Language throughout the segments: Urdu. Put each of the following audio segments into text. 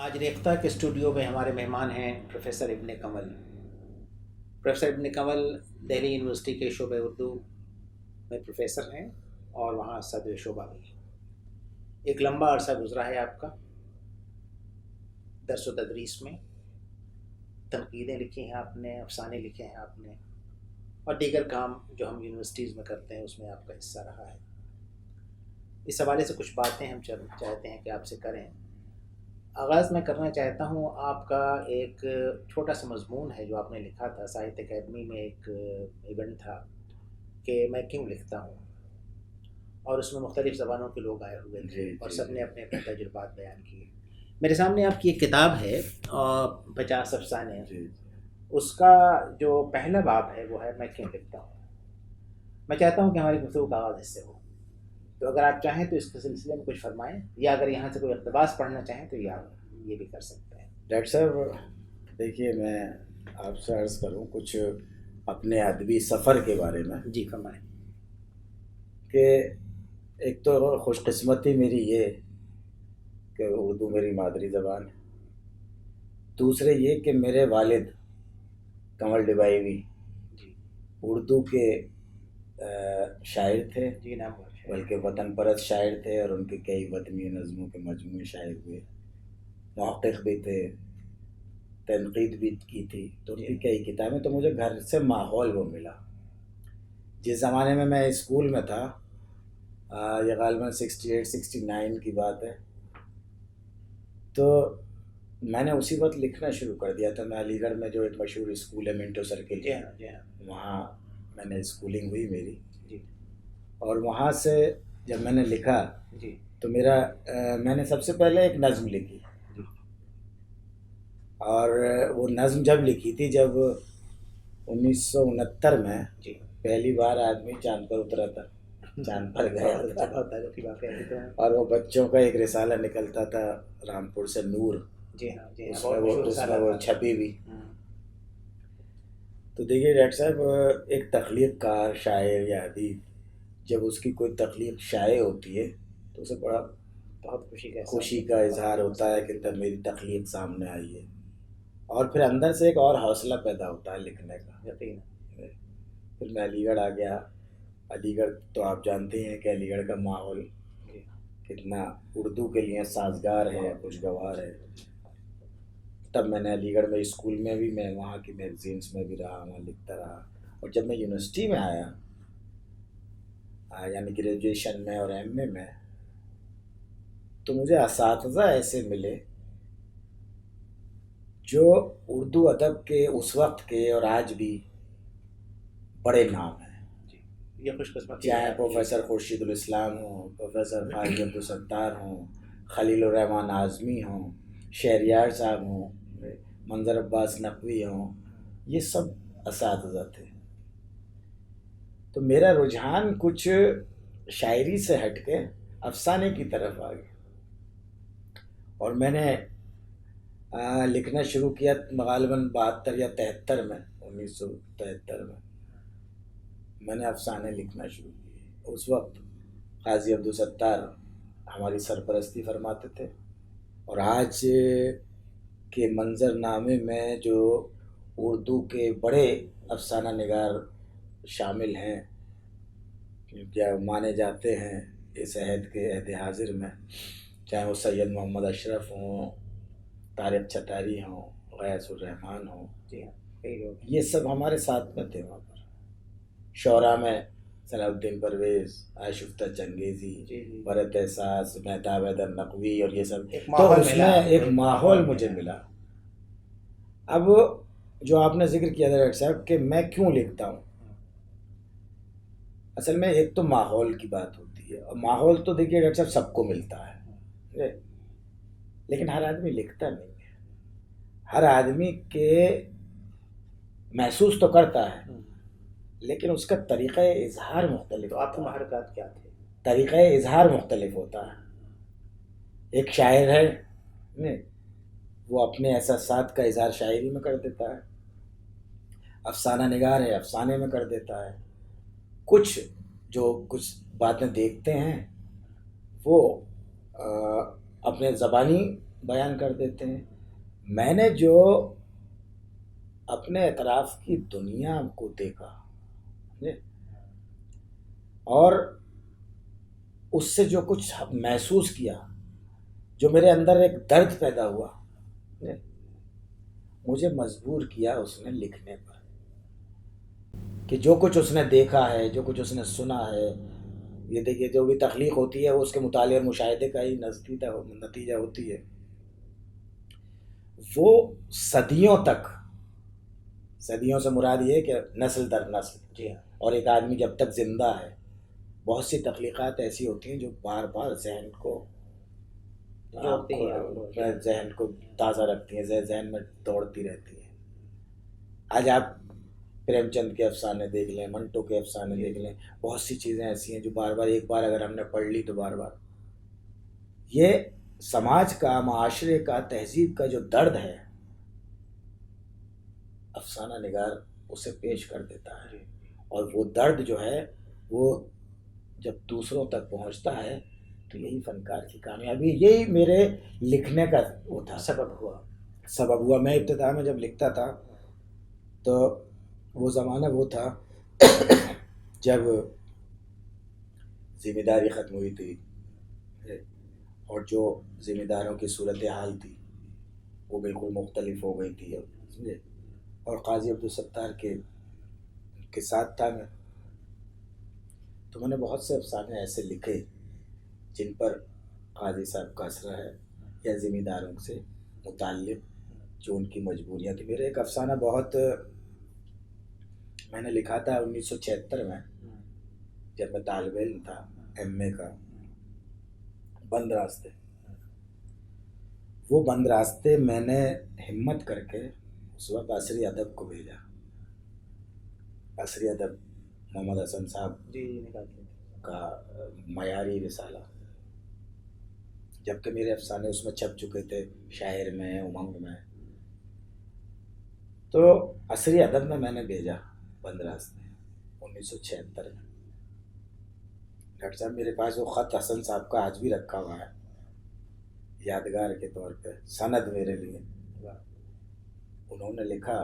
آج ریختہ کے اسٹوڈیو میں ہمارے مہمان ہیں پروفیسر ابن کمل۔ پروفیسر ابن کمل دہلی یونیورسٹی کے شعبہ اردو میں پروفیسر ہیں اور وہاں صدر شعبہ بھی ہیں۔ ایک لمبا عرصہ گزرا ہے آپ کا درس و تدریس میں، تنقیدیں لکھی ہیں آپ نے، افسانے لکھے ہیں آپ نے، اور دیگر کام جو ہم یونیورسٹیز میں کرتے ہیں اس میں آپ کا حصہ رہا ہے۔ اس حوالے سے کچھ باتیں ہم چاہتے ہیں کہ آپ سے کریں۔ آغاز میں کرنا چاہتا ہوں، آپ کا ایک چھوٹا سا مضمون ہے جو آپ نے لکھا تھا ساہتیہ اکیڈمی میں، ایک ایونٹ تھا کہ میں کیوں لکھتا ہوں، اور اس میں مختلف زبانوں کے لوگ آئے ہوئے تھے اور سب نے اپنے اپنے تجربات بیان کیے۔ میرے سامنے آپ کی ایک کتاب ہے 50 افسانے، اس کا جو پہلا باب ہے وہ ہے میں کیوں لکھتا ہوں۔ میں چاہتا ہوں کہ ہماری گفتگو کا آغاز اس سے ہو، تو اگر آپ چاہیں تو اس کے سلسلے میں کچھ فرمائیں، یا اگر یہاں سے کوئی اقتباس پڑھنا چاہیں تو یہ بھی کر سکتے ہیں۔ ڈاکٹر صاحب دیکھیے، میں آپ سے عرض کروں کچھ اپنے ادبی سفر کے بارے میں۔ جی فرمائیں۔ کہ ایک تو خوش قسمتی میری یہ کہ اردو میری مادری زبان ہے، دوسرے یہ کہ میرے والد کمل ڈبائی جی اردو کے شاعر تھے، جی نام بلکہ وطن پرست شاعر تھے، اور ان کے کئی وطنی نظموں کے مجموعے شائع ہوئے، محقق بھی تھے، تنقید بھی کی تھی، تو ان کی کئی کتابیں۔ تو مجھے گھر سے ماحول وہ ملا۔ جس زمانے میں میں اسکول میں تھا، یہ غالباً 68-69 کی بات ہے، تو میں نے اسی وقت لکھنا شروع کر دیا تھا۔ میں علی گڑھ میں جو ایک مشہور اسکول ہے منٹو سرکل، جی ہاں جی ہاں، وہاں میں نے اسکولنگ ہوئی میری، جی اور وہاں سے جب میں نے لکھا جی تو میں نے سب سے پہلے ایک نظم لکھی، جی اور وہ نظم جب لکھی تھی جب 1969 میں جی پہلی بار آدمی چاند پر اترا تھا، چاند پر گیا تھا، بہت تاریخی واقعہ ہے تو۔ اور وہ بچوں کا ایک رسالہ نکلتا تھا رامپور سے، نور، جی ہاں جی اس ہاں، میں بہت مشہور وہ رسالہ تھا۔ چھپی ہوئی۔ تو دیکھیے ڈاکٹر صاحب، ایک تخلیق کار، شاعر یا ادیب، جب اس کی کوئی تخلیق شائع ہوتی ہے تو اسے بڑا بہت خوشی کا اظہار ہوتا ہے کہ تب میری تخلیق سامنے آئی ہے، اور پھر اندر سے ایک اور حوصلہ پیدا ہوتا ہے لکھنے کا۔ یقیناً۔ پھر میں علی گڑھ آ گیا۔ علی گڑھ تو آپ جانتے ہیں کہ علی گڑھ کا ماحول جی کتنا اردو کے لیے سازگار ہے، خوشگوار ہے۔ تب میں نے علی گڑھ میں اسکول میں بھی، میں وہاں کی میگزینس میں بھی رہا، وہاں لکھتا رہا، اور جب میں یونیورسٹی میں آیا، یعنی گریجویشن میں اور ایم اے میں، تو مجھے اساتذہ ایسے ملے جو اردو ادب کے اس وقت کے اور آج بھی بڑے نام ہیں۔ جی، یہ خوش قسمتی چاہے ہے۔ پروفیسر خورشید الاسلام ہوں، پروفیسر قاضی عبدالستار ہوں، خلیل الرحمان اعظمی ہوں، شہریار صاحب ہوں، منظر عباس نقوی ہوں، یہ سب اساتذہ تھے۔ تو میرا رجحان کچھ شاعری سے ہٹ کے افسانے کی طرف آ گیا، اور میں نے لکھنا شروع کیا غالباً 72 یا 73 میں، 1973 میں نے افسانے لکھنا شروع کیے۔ اس وقت قاضی عبدالستار ہماری سرپرستی فرماتے تھے، اور آج کے منظر نامے میں جو اردو کے بڑے افسانہ نگار شامل ہیں، جو مانے جاتے ہیں اس عہد کے عہد حاضر میں، چاہے وہ سید محمد اشرف ہوں، طارق چتاری ہوں، غیاث الرحمان ہوں، جی ہاں، کئی لوگ۔ یہ سب ہمارے ساتھ میں تھے وہاں پر۔ شعراء میں صلاح الدین پرویز، آشفتہ چنگیزی، بھرت احساس، مہتاب حیدر نقوی، اور یہ سب، تو اس میں ایک ماحول مجھے ملا۔ اب جو آپ نے ذکر کیا تھا ڈاکٹر صاحب کہ میں کیوں لکھتا ہوں، اصل میں ایک تو ماحول کی بات ہوتی ہے، اور ماحول تو دیکھیے ڈاکٹر صاحب سب کو ملتا ہے، لیکن ہر آدمی لکھتا نہیں ہے۔ ہر آدمی کے محسوس تو کرتا ہے، لیکن اس کا طریقہ اظہار مختلف تو آپ کے ہوتا ہے۔ محرکات کیا تھے؟ طریقہ اظہار مختلف ہوتا ہے۔ ایک شاعر ہے، وہ اپنے احساسات کا اظہار شاعری میں کر دیتا ہے، افسانہ نگار ہے افسانے میں کر دیتا ہے، کچھ باتیں دیکھتے ہیں وہ اپنے زبانی بیان کر دیتے ہیں. میں نے جو اپنے اطراف کی دنیا کو دیکھا اور اس سے جو کچھ محسوس کیا، جو میرے اندر ایک درد پیدا ہوا، مجھے مجبور کیا اس نے لکھنے پر کہ جو کچھ اس نے دیکھا ہے، جو کچھ اس نے سنا ہے. یہ دیکھیے جو بھی تخلیق ہوتی ہے وہ اس کے مطالعے اور مشاہدے کا ہی نتیجہ ہوتی ہے. وہ صدیوں تک، صدیوں سے مراد یہ کہ نسل در نسل، جی ہاں، اور ایک آدمی جب تک زندہ ہے بہت سی تخلیقات ایسی ہوتی ہیں جو بار بار ذہن کو ذہن کو تازہ رکھتی ہیں، ذہن میں دوڑتی رہتی ہیں. آج آپ پریم چند کے افسانے دیکھ لیں، منٹو کے افسانے دیکھ لیں، بہت سی چیزیں ایسی ہیں جو بار بار، ایک بار اگر ہم نے پڑھ لی تو بار بار. یہ سماج کا، معاشرے کا، تہذیب کا جو درد ہے افسانہ نگار اسے پیش کر دیتا ہے. اور وہ درد جو ہے وہ جب دوسروں تک پہنچتا ہے تو یہی فنکار کی کامیابی، یہی میرے لکھنے کا وہ تھا، سبب ہوا. میں ابتدا میں جب لکھتا تھا تو وہ زمانہ وہ تھا جب ذمہ داری ختم ہوئی تھی اور جو ذمہ داروں کی صورتحال تھی وہ بالکل مختلف ہو گئی تھی. سمجھے؟ اور قاضی عبدالستار کے ساتھ تھا میں، تو میں نے بہت سے افسانے ایسے لکھے جن پر قاضی صاحب کا اثر ہے یا ذمہ داروں سے متعلق جو ان کی مجبوریاں تھیں. میرے ایک افسانہ بہت میں نے لکھا تھا 1976 میں، جب میں طالب علم تھا ایم اے کا، بند راستے. وہ بند راستے میں نے ہمت کر کے اس وقت عصری ادب کو بھیجا. عصری ادب محمد حسن صاحب کا معیاری رسالہ، جبکہ میرے افسانے اس میں چھپ چکے تھے، شاعر میں، امنگ میں. تو عصری ادب میں نے بھیجا بند راستے 1976 میں. ڈاکٹر صاحب میرے پاس وہ خط حسن صاحب کا آج بھی رکھا ہوا ہے یادگار کے طور پہ، سند میرے لیے. انہوں نے لکھا،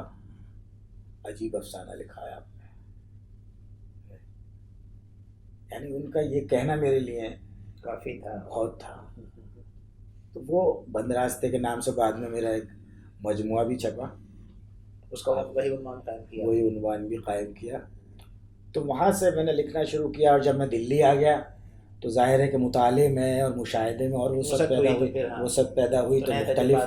عجیب افسانہ لکھا ہے آپ نے. یعنی ان کا یہ کہنا میرے لیے کافی تھا، بہت تھا. تو وہ بند راستے کے نام سے بعد میں میرا ایک مجموعہ بھی چھپا، اس کا وہی عنوان بھی قائم کیا. تو وہاں سے میں نے لکھنا شروع کیا. اور جب میں دلی آ گیا تو ظاہر ہے کہ مطالعے میں اور مشاہدے میں اور وہ سب پیدا ہوئی تو مختلف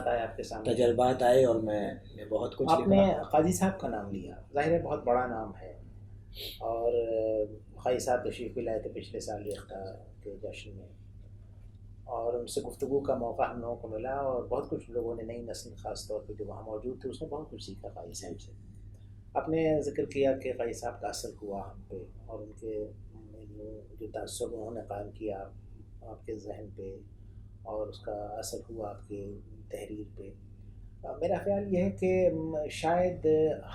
تجربات آئے اور میں نے بہت کچھ. آپ نے قاضی صاحب کا نام لیا، ظاہر ہے بہت بڑا نام ہے، اور قاضی صاحب تشریف بھی لائے تھے پچھلے سال ریختہ کے جشن میں، اور ان سے گفتگو کا موقع ہم لوگوں کو ملا، اور بہت کچھ لوگوں نے، نئی نسل خاص طور پہ جو وہاں موجود تھے، اس نے بہت کچھ سیکھا قاضی صاحب سے. آپ نے ذکر کیا کہ قاضی صاحب کا اثر ہوا ہم پہ، اور ان کے جو تاثر انہوں نے قائم کیا آپ کے ذہن پہ، اور اس کا اثر ہوا آپ کے تحریر پہ. میرا خیال یہ ہے کہ شاید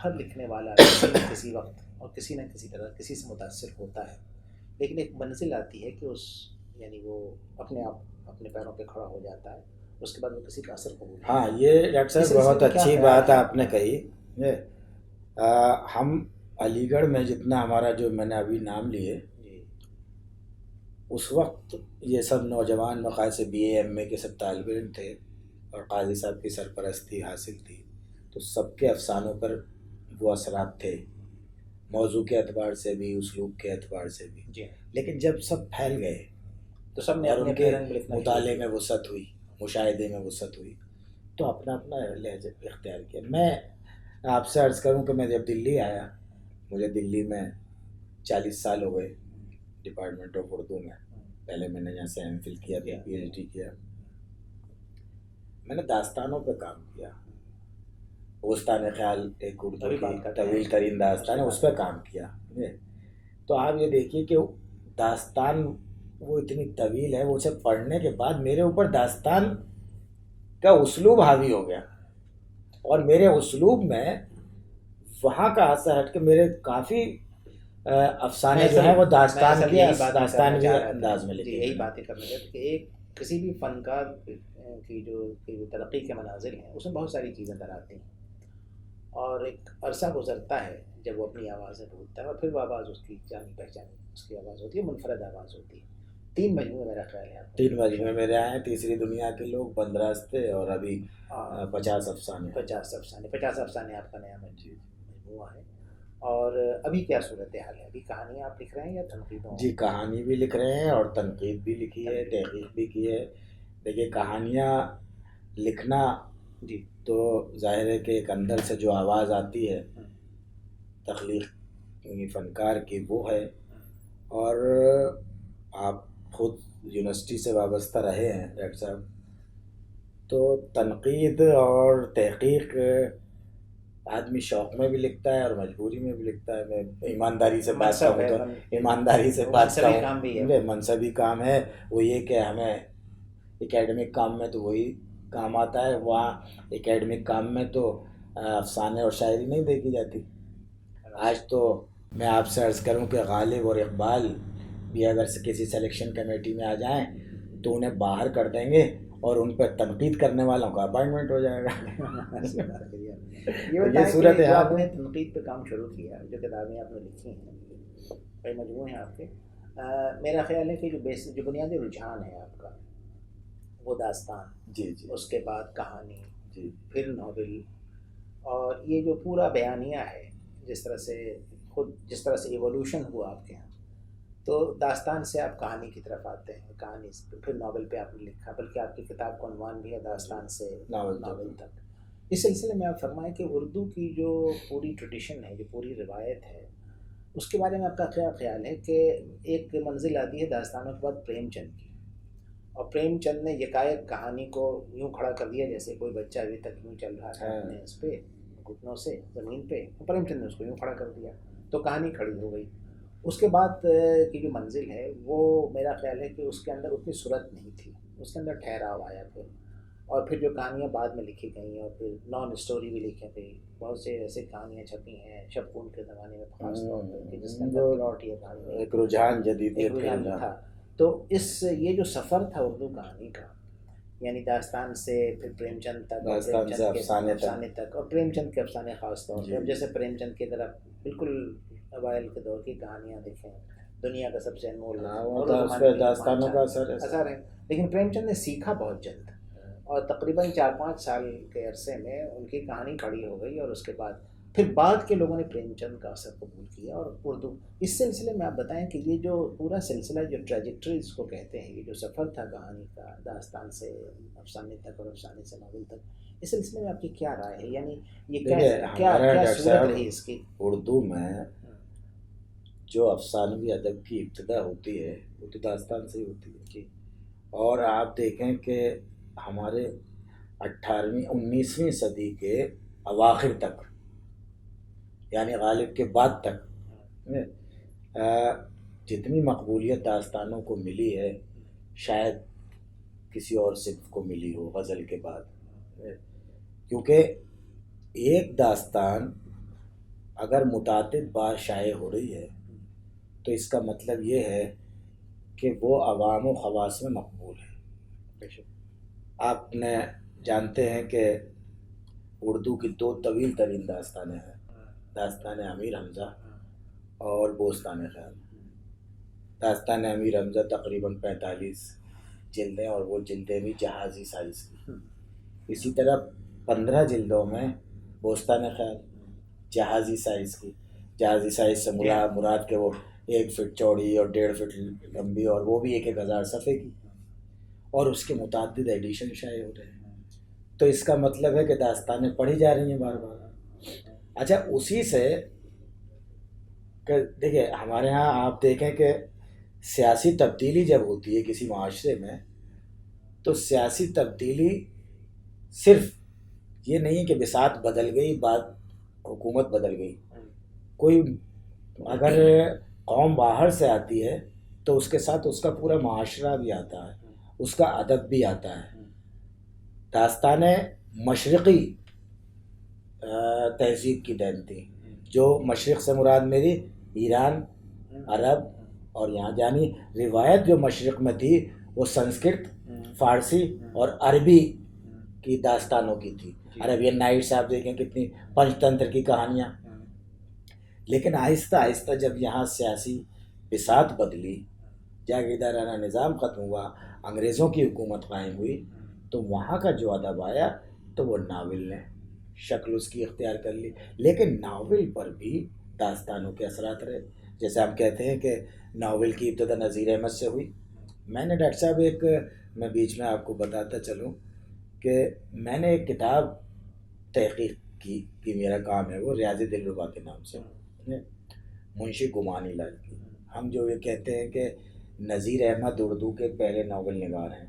ہر لکھنے والا کسی نہ کسی وقت اور کسی نہ کسی طرح کسی سے متاثر ہوتا ہے، لیکن ایک منزل آتی ہے کہ اس، یعنی وہ اپنے آپ اپنے پیروں پہ کھڑا ہو جاتا ہے، اس کے بعد وہ کسی کا اثر قبول. ہاں، یہ ڈاکٹر صاحب بہت اچھی بات آپ نے کہی. ہم علی گڑھ میں جتنا ہمارا جو میں نے ابھی نام لیے، اس وقت یہ سب نوجوان مقاصد سے بی اے ایم اے کے سب طالب علم تھے اور قاضی صاحب کی سرپرستی حاصل تھی، تو سب کے افسانوں پر وہ اثرات تھے، موضوع کے اعتبار سے بھی، اسلوب کے اعتبار سے بھی. لیکن جب سب پھیل گئے تو سب نے اور ان کے مطالعے میں وسعت ہوئی، مشاہدے میں وسعت ہوئی، تو اپنا اپنا لہجہ اختیار کیا. میں آپ سے عرض کروں کہ میں جب دلی آیا، مجھے دلی میں 40 سال ہو گئے ڈپارٹمنٹ آف اردو میں. پہلے میں نے یہاں سے ایم فل کیا، پھر پی ایچ ڈی کیا. میں نے داستانوں پہ کام کیا. بوستان خیال ایک اردو کی طویل ترین داستان ہے، اس پہ کام کیا. تو آپ یہ دیکھیے کہ داستان وہ اتنی طویل ہے، وہ اسے پڑھنے کے بعد میرے اوپر داستان کا اسلوب حاوی ہو گیا، اور میرے اسلوب میں وہاں کا اثر ہٹ کے میرے کافی افسانے جو ہیں وہ داستانوی انداز میں لکھے. یہی باتیں کرنے لگے کہ ایک کسی بھی فنکار کی جو ترقی کے منازل ہیں اس میں بہت ساری چیزیں در آتی ہیں، اور ایک عرصہ گزرتا ہے جب وہ اپنی آوازیں ڈھونڈتا ہے، اور پھر وہ آواز اس کی جانی پہچانی اس کی آواز ہوتی ہے، منفرد آواز ہوتی ہے۔ 3 مجموعے میرا خیال ہے آپ 3 مجموعے میرے آئے ہیں، تیسری دنیا کے لوگ، 15 راستے، اور ابھی 50 افسانے۔ 50 افسانے آپ کا نیا مجموعہ ہے۔ اور ابھی کیا صورتحال ہے؟ ابھی کہانیاں آپ لکھ رہے ہیں یا تنقیدوں؟ جی کہانی بھی لکھ رہے ہیں اور تنقید بھی لکھی ہے، تحقیق بھی کی ہے۔ دیکھیے کہانیاں لکھنا جی تو ظاہر ہے کہ ایک اندر سے جو آواز آتی ہے تخلیق فنکار کی وہ ہے، اور آپ خود یونیورسٹی سے وابستہ رہے ہیں ڈاکٹر صاحب، تو تنقید اور تحقیق آدمی شوق میں بھی لکھتا ہے اور مجبوری میں بھی لکھتا ہے۔ میں ایمانداری سے بات کروں تو ایمانداری سے بات کروں، منصبی کام ہے وہ، یہ کہ ہمیں اکیڈمک کام میں تو وہی کام آتا ہے، وہاں اکیڈمک کام میں تو افسانے اور شاعری نہیں دیکھی جاتی۔ آج تو میں آپ سے عرض کروں کہ غالب اور اقبال بھی اگر کسی سلیکشن کمیٹی میں آ جائیں تو انہیں باہر کر دیں گے اور ان پر تنقید کرنے والوں کا اپائنٹمنٹ ہو جائے گا۔ یہ صورت ہے۔ آپ نے تنقید پہ کام شروع کیا، جو کتابیں آپ نے لکھی ہیں، کئی مجموعے ہیں آپ کے، میرا خیال ہے کہ جو بنیادی رجحان ہے آپ کا وہ داستان، جی جی، اس کے بعد کہانی، جی، پھر ناول، اور یہ جو پورا بیانیہ ہے، جس طرح سے ایوولوشن ہوا آپ کے یہاں، تو داستان سے آپ کہانی کی طرف آتے ہیں، کہانی سے پھر ناول پہ آپ نے لکھا، بلکہ آپ کی کتاب کا عنوان بھی ہے داستان سے ناول تک۔ اس سلسلے میں آپ فرمائیں کہ اردو کی جو پوری ٹریڈیشن ہے، جو پوری روایت ہے، اس کے بارے میں آپ کا کیا خیال ہے کہ ایک منزل آتی ہے داستانوں کے بعد پریم چند کی، اور پریم چند نے یکایک کہانی کو یوں کھڑا کر دیا جیسے کوئی بچہ ابھی تک یوں چل رہا تھا اپنے اس پہ گھٹنوں سے زمین پہ، پریم چند نے اس کو یوں کھڑا کر دیا تو کہانی کھڑی ہو گئی۔ اس کے بعد کی جو منزل ہے وہ میرا خیال ہے کہ اس کے اندر اتنی صورت نہیں تھی، اس کے اندر ٹھہراؤ آیا پھر، اور پھر جو کہانیاں بعد میں لکھی گئیں اور پھر نان اسٹوری بھی لکھی گئی، بہت سے ایسے کہانیاں چھپی ہیں شبکون کے زمانے میں خاص طور پر، جس کے اندر پلاٹ یا کہانی ایک رجحان جدید تھا۔ تو یہ جو سفر تھا اردو کہانی کا، یعنی داستان سے پھر پریم چند تک، داستان سے افسانے تک، اور پریم چند کے افسانے خاص طور پر، جیسے پریم چند کی طرف بالکل اوائل کے دور کی کہانیاں دیکھیں، دنیا کا سب سے انمول داستانوں کا اثر ہے، لیکن پریم چند نے سیکھا بہت جلد، اور تقریباً 4-5 سال کے عرصے میں ان کی کہانی کھڑی ہو گئی، اور اس کے بعد پھر بعد کے لوگوں نے پریم چند کا اثر قبول کیا اور اردو۔ اس سلسلے میں آپ بتائیں کہ یہ جو پورا سلسلہ، جو ٹریجیکٹری اس کو کہتے ہیں، یہ جو سفر تھا کہانی کا داستان سے افسانے تک اور افسانے سے ناول تک، اس سلسلے میں آپ کی کیا رائے ہے؟ یعنی یہ کیا صورت رہی اس کی؟ اردو میں جو افسانوی ادب کی ابتدا ہوتی ہے وہ تو داستان سے ہی ہوتی ہے جی، اور آپ دیکھیں کہ ہمارے 18ویں 19ویں صدی کے اواخر تک، یعنی غالب کے بعد تک، جتنی مقبولیت داستانوں کو ملی ہے شاید کسی اور صنف کو ملی ہو غزل کے بعد، کیونکہ ایک داستان اگر متعدد بار شائع ہو رہی ہے تو اس کا مطلب یہ ہے کہ وہ عوام و خواص میں مقبول ہے۔ آپ نے جانتے ہیں کہ اردو کی 2 طویل ترین داستانیں ہیں، داستان امیر حمزہ اور بوستان خیال۔ داستان امیر حمزہ تقریباً 45 جلدیں، اور وہ جلدیں بھی جہازی سائز کی۔ اسی طرح 15 جلدوں میں بوستان خیال جہازی سائز کی، جہازی سائز سے مراد کہ وہ 1 فٹ چوڑی اور 1.5 فٹ لمبی، اور وہ بھی 1,000 صفحے کی، اور اس کے متعدد ایڈیشن شائع ہو رہے ہیں۔ تو اس کا مطلب ہے کہ داستانیں پڑھی جا رہی ہیں بار بار۔ اچھا، اسی سے دیکھیں ہمارے ہاں آپ دیکھیں کہ سیاسی تبدیلی جب ہوتی ہے کسی معاشرے میں، تو سیاسی تبدیلی صرف یہ نہیں کہ بساط بدل گئی، بعد حکومت بدل گئی۔ کوئی اگر قوم باہر سے آتی ہے تو اس کے ساتھ اس کا پورا معاشرہ بھی آتا ہے، اس کا ادب بھی آتا ہے۔ داستانیں مشرقی تہذیب کی دین تھی، جو مشرق سے مراد میری ایران، عرب، اور یہاں یعنی روایت جو مشرق میں تھی وہ سنسکرت فارسی اور عربی کی داستانوں کی تھی. عربین نائٹس آپ دیکھیں کتنی پنچ تنتر کی کہانیاں. لیکن آہستہ آہستہ جب یہاں سیاسی بساط بدلی، جاگیردارانہ نظام ختم ہوا، انگریزوں کی حکومت قائم ہوئی، تو وہاں کا جو ادب آیا تو وہ ناول نے شکل اس کی اختیار کر لی. لیکن ناول پر بھی داستانوں کے اثرات رہے. جیسے ہم کہتے ہیں کہ ناول کی ابتدا نذیر احمد سے ہوئی. میں نے ڈاکٹر صاحب میں بیچ میں آپ کو بتاتا چلوں کہ میں نے ایک کتاب تحقیق کی کہ میرا کام ہے وہ ریاض دلربا کے نام سے، منشی گمانی لال کی. ہم جو یہ کہتے ہیں کہ نذیر احمد اردو کے پہلے ناول نگار ہیں.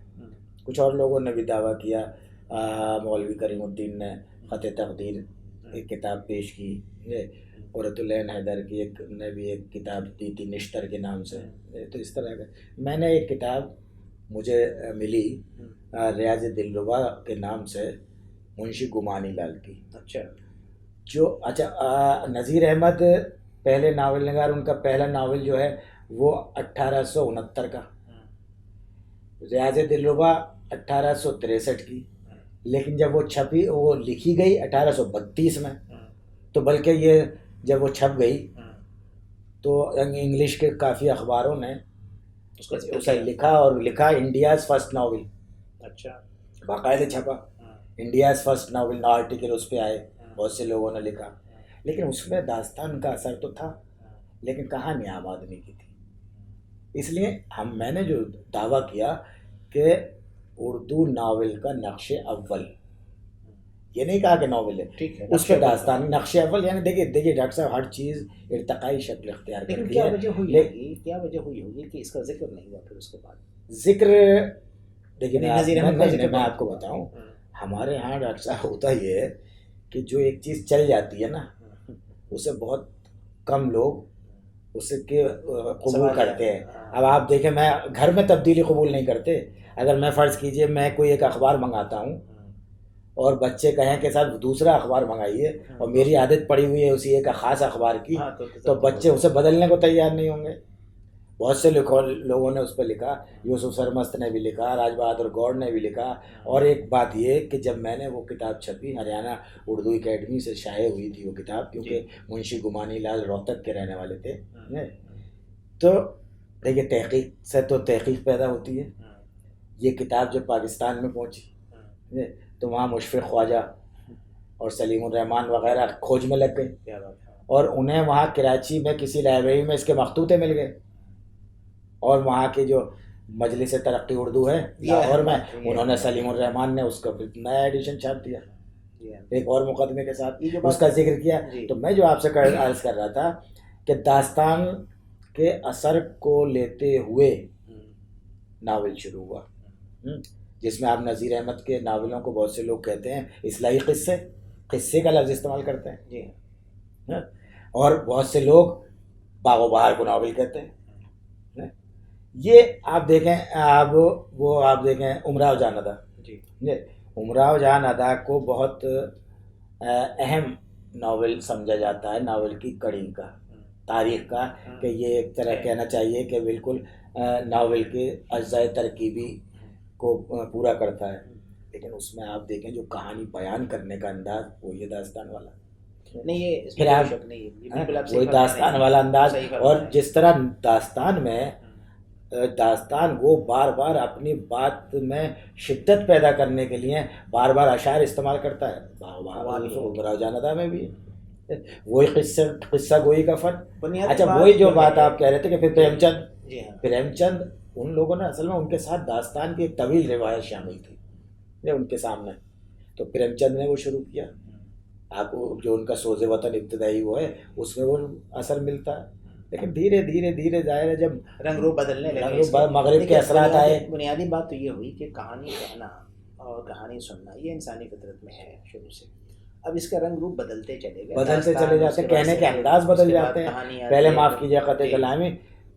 کچھ اور لوگوں نے بھی دعویٰ کیا، مولوی کریم الدین نے خط تقدیر ایک کتاب پیش کی، قرۃ العین حیدر کی نے بھی ایک کتاب دی تھی نشتر کے نام سے. تو اس طرح کا میں نے ایک کتاب مجھے ملی ریاض دلربا کے نام سے منشی گمانی لال کی. اچھا نذیر احمد پہلے ناول نگار، ان کا پہلا ناول جو ہے وہ 1869 کا، ریاض دلربا 1863 کی. لیکن جب وہ چھپی، وہ لکھی گئی 1832 میں. تو بلکہ یہ جب وہ چھپ گئی تو انگلش کے کافی اخباروں نے اسے لکھا انڈیاز فرسٹ ناول. اچھا، باقاعدہ چھپا انڈیاز فرسٹ ناول، آرٹیکل اس پہ آئے، بہت سے لوگوں نے لکھا. لیکن اس میں داستان کا اثر تو تھا، لیکن کہانی عام آدمی کی تھی. اس لیے میں نے جو دعویٰ کیا کہ اردو ناول کا نقش اول، یہ نہیں کہا کہ ناول ہے، ٹھیک ہے، اس پہ داستان نقش اول. یعنی دیکھیے ڈاکٹر صاحب، ہر چیز ارتقائی شکل اختیار کرتی ہے. کیا وجہ ہوئی ہوگی کہ اس کا ذکر نہیں ہوا پھر اس کے بعد؟ ذکر دیکھیے میں آپ کو بتاؤں، ہمارے ہاں ڈاکٹر صاحب ہوتا یہ ہے کہ جو ایک چیز چل جاتی ہے نا، اسے بہت کم لوگ اسے قبول کرتے ہیں. اب آپ دیکھیں، میں گھر میں تبدیلی قبول نہیں کرتے. اگر میں فرض کیجئے میں کوئی ایک اخبار منگاتا ہوں اور بچے کہیں کہ صاحب دوسرا اخبار منگائیے، اور میری عادت پڑی ہوئی ہے اسی ایک خاص اخبار کی، تو بچے اسے بدلنے کو تیار نہیں ہوں گے. بہت سے لوگوں نے اس پہ لکھا، یوسف سرمست نے بھی لکھا، راج بہادر گوڑ نے بھی لکھا. اور ایک بات یہ کہ جب میں نے وہ کتاب چھپی، ہریانہ اردو اکیڈمی سے شائع ہوئی تھی وہ کتاب، کیونکہ منشی گمانی لال روہتک کے رہنے والے تھے. تو دیکھیے تحقیق سے تو تحقیق پیدا ہوتی ہے. یہ کتاب جب پاکستان میں پہنچی تو وہاں مشفق خواجہ اور سلیم الرحمان وغیرہ کھوج میں لگ گئے، اور انہیں وہاں کراچی میں کسی لائبریری میں اس کے مخطوطے مل گئے. اور وہاں کے جو مجلس ترقی اردو ہے لاہور میں، انہوں نے سلیم الرحمان نے اس کا نیا ایڈیشن چھاپ دیا ایک اور مقدمے کے ساتھ، اس کا ذکر کیا. تو میں جو آپ سے عرض کر رہا تھا کہ داستان کے اثر کو لیتے ہوئے ناول شروع ہوا، جس میں آپ نذیر احمد کے ناولوں کو بہت سے لوگ کہتے ہیں اصلاحی قصے کا لفظ استعمال کرتے ہیں، اور بہت سے لوگ باغ و بہار کو ناول کہتے ہیں. یہ آپ دیکھیں، آپ دیکھیں امراؤ جان ادا. امراؤ جان ادا کو بہت اہم ناول سمجھا جاتا ہے، ناول کی کڑی کا، تاریخ کا، کہ یہ ایک طرح کہنا چاہیے کہ بالکل ناول کے اجزائے ترکیبی کو پورا کرتا ہے. لیکن اس میں آپ دیکھیں جو کہانی بیان کرنے کا انداز، وہ یہ داستان والا نہیں، پھر آپ وہی داستان والا انداز. اور جس طرح داستان وہ بار بار اپنی بات میں شدت پیدا کرنے کے لیے بار بار اشعار استعمال کرتا ہے. امراؤ جان ادا میں بھی وہی قصہ گوئی کا فن. اچھا، وہی جو بات آپ کہہ رہے تھے کہ پھر پریم چند، ان لوگوں نے اصل میں ان کے ساتھ داستان کی ایک طویل روایت شامل تھی ان کے سامنے. تو پریم چند نے وہ شروع کیا. آپ کو جو ان کا سوز وطن ابتدائی وہ ہے، اس میں وہ اثر ملتا ہے. لیکن دھیرے دھیرے ظاہر ہے جب رنگ روپ بدلنے لگے، مغرب کے اثرات آئے. بنیادی بات تو یہ ہوئی کہ کہانی کہنا اور کہانی سننا یہ انسانی فطرت میں ہے شروع سے. اب اس کا رنگ روپ بدلتے چلے جاتے، کہنے کے انداز بدل جاتے ہیں. پہلے معاف کیجیے قطع کلامی،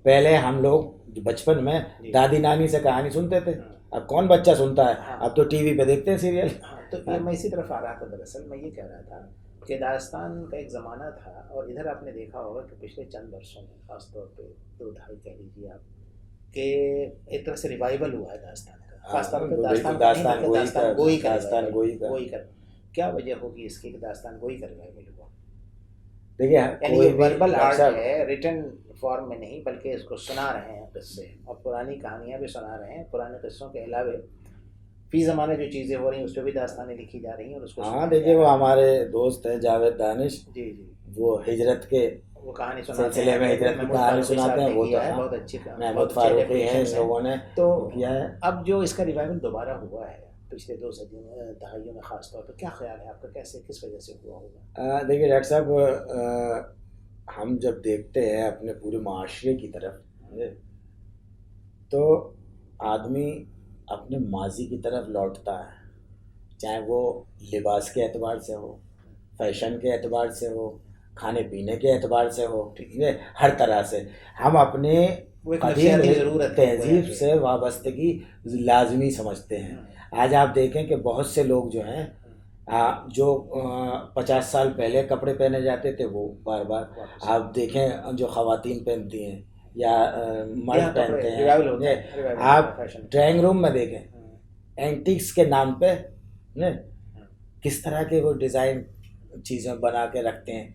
پہلے ہم لوگ بچپن میں دادی نانی سے کہانی سنتے تھے. اب کون بچہ سنتا ہے؟ اب تو ٹی وی پہ دیکھتے ہیں سیریل. تو میں اسی طرف آ رہا تھا. دراصل میں یہ کہہ رہا تھا کہ داستان کا ایک زمانہ تھا، اور ادھر آپ نے دیکھا ہوگا کہ پچھلے چند برسوں میں، خاص طور پہ 2 دہائی کہہ لیجیے آپ، کہ ایک طرح سے ریوائول ہوا ہے داستان کا. خاص طور پہ بالکل داستان گوئی داستان گوئی کا گوئی کر. کیا وجہ ہوگی اس کی کہ داستان گوئی کر رہے ہیں لوگ؟ دیکھیے یعنی یہ وربل آرٹ ہے، ریٹن فارم میں نہیں بلکہ اس کو سنا رہے ہیں قصے، اور پرانی کہانیاں بھی سنا رہے ہیں. پرانے قصوں کے علاوہ فی زمانے جو چیزیں ہو رہی ہیں اس پہ بھی داستانیں لکھی جا رہی ہیں اور اس کو ہاں دیکھیے وہ ہمارے دوست ہیں جاوید دانش، جی جی وہ ہجرت کے وہ کہانی سناتے سلسلے میں ہجرت کی کہانی سناتے ہیں. وہ تو بہت اچھی محمود فاروقی ہیں، ان لوگوں نے تو کیا ہے. اب جو اس کا ریوائول دوبارہ ہوا ہے پچھلے 2 دہائیوں میں خاص طور پہ، کیا خیال ہے آپ کا، کیسے کس وجہ سے ہوا ہوگا؟ دیکھیے ڈاکٹر صاحب، ہم جب دیکھتے ہیں اپنے پورے معاشرے کی طرف تو آدمی اپنے ماضی کی طرف لوٹتا ہے، چاہے وہ لباس کے اعتبار سے ہو، فیشن کے اعتبار سے ہو، کھانے پینے کے اعتبار سے ہو، ٹھیک ہے، ہر طرح سے ہم اپنے قدیم تہذیب سے وابستگی لازمی سمجھتے ہیں. آج آپ دیکھیں کہ بہت سے لوگ جو ہیں جو 50 سال پہلے کپڑے پہنے جاتے تھے وہ بار بار آپ دیکھیں جو خواتین پہنتی ہیں یا مرد پہنتے ہیں. آپ ڈرائنگ روم میں دیکھیں اینٹیکس کے نام پہ کس طرح کے وہ ڈیزائن چیزیں بنا کے رکھتے ہیں.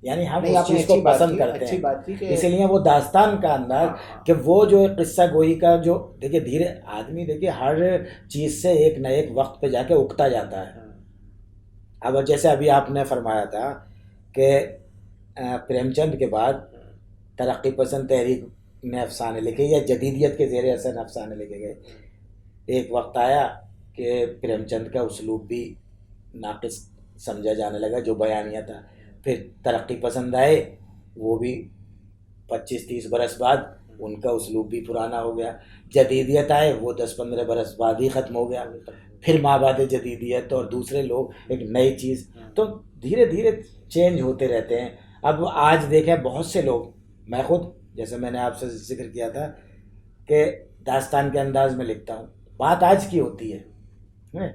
یعنی ہم اس چیز کو پسند کرتے ہیں، اسی لیے وہ داستان کا انداز کہ وہ جو قصہ گوئی کا جو دیکھیے دھیرے آدمی دیکھیے ہر چیز سے ایک نہ ایک وقت پہ جا کے اگتا جاتا ہے. اب جیسے ابھی آپ نے فرمایا تھا کہ پریم چند کے بعد ترقی پسند تحریک نے افسانے لکھے یا جدیدیت کے زیر اثر افسانے لکھے گئے. ایک وقت آیا کہ پریم چند کا اسلوب بھی ناقص سمجھا جانے لگا جو بیانیہ تھا. پھر ترقی پسند آئے، وہ بھی 25-30 برس بعد ان کا اسلوب بھی پرانا ہو گیا. جدیدیت آئے، وہ 10-15 برس بعد ہی ختم ہو گیا. پھر مابعد جدیدیت اور دوسرے لوگ ایک نئی چیز، تو دھیرے دھیرے چینج ہوتے رہتے ہیں. اب آج دیکھیں بہت سے لوگ، میں خود جیسے میں نے آپ سے ذکر کیا تھا کہ داستان کے انداز میں لکھتا ہوں، بات آج کی ہوتی ہے.